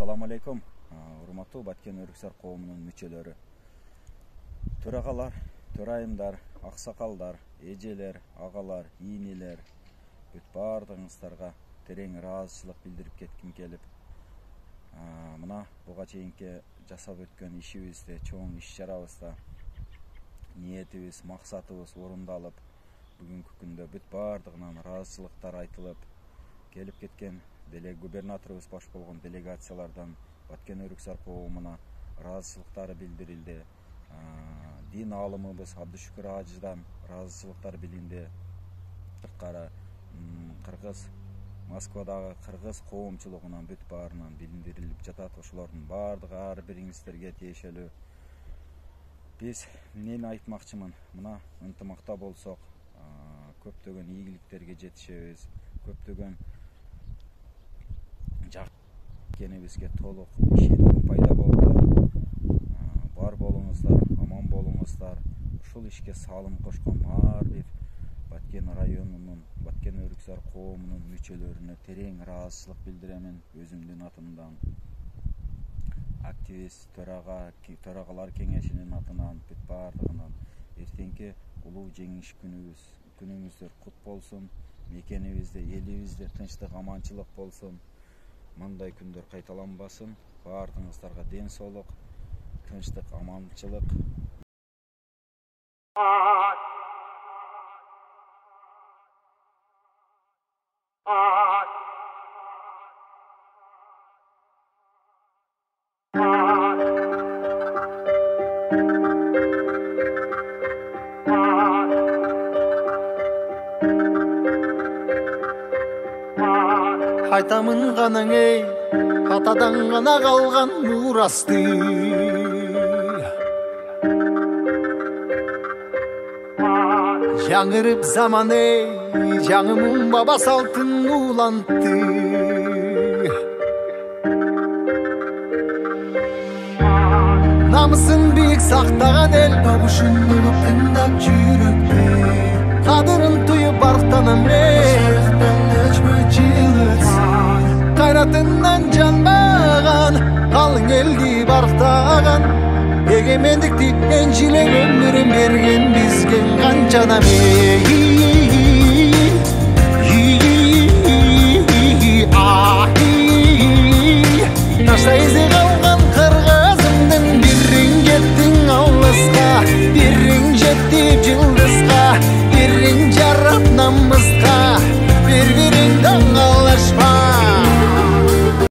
Assalamu alaikum. Урматтуу Баткен Өрүксар коомунун мүчөлөрү. Төрагалар, төрайымдар, аксакалдар, эжелер, агалар, ийнелер бүт баардыгыңыздарга терең ыраазычылык билдирип кетким келип, мына буга чейинки жасап өткөн ишибизде, чоң иш-чарабызда ниетибиз, максатыбыз орундалып, бүгүнкү күндө бүт баардыгынан ыраазычылыктар айтылып, келип кеткен губернаторубуз баш болгон делегациялардан Баткен Өрүксар коомуна ыраазычылыктары билдирилди. Дин аалымыбыз Абдышүкүр Ажыдан ыраазычылыктар билинди. Кыргыз Москвадагы кыргыз коомчулугунан бүт баарынан билдирилип жатат. Ошолордун баардыгы ар бириңиздерге тиешелүү. Биз эмнени айтмакчымын? Мына ынтымакта болсок, көптөгөн ийгиликтерге жетишебиз. Көптөгөн экенибизге толук ишеним пайда болду. Бар болуңуздар, аман болуңуздар. Ушул ишке салым кошкон ар бир Баткен районунун, Баткен Өрүксар коомунун мүчөлөрүнө терең ыраазычылык билдиремин. Өзүмдүн атымдан, активист, төрагалар кеңешинин атынан, бүт баардыгынан эртеңки улуу жеңиш күнүңүздөр кут болсун. Мекенибизде, элибизде тынчтык, аманчылык болсун. Мындай күндөр кайталанбасын. Баардыгыңыздарга ден соолук, тынчтык, аманчылык. Айтамын ғанаң ей, атадан ғана қалған мурасты. Жаңырып заман ей, жаңымын баба салтын улантты. Намысын биік сақтаған ел, бабушын ұлып тыңдап жүректе. Қадырын тұйып барықтанам Кайратынан жанбаған, қалың елді барықтаған. Егемендікті еншілен өмірін берген бізген қаншадам ей.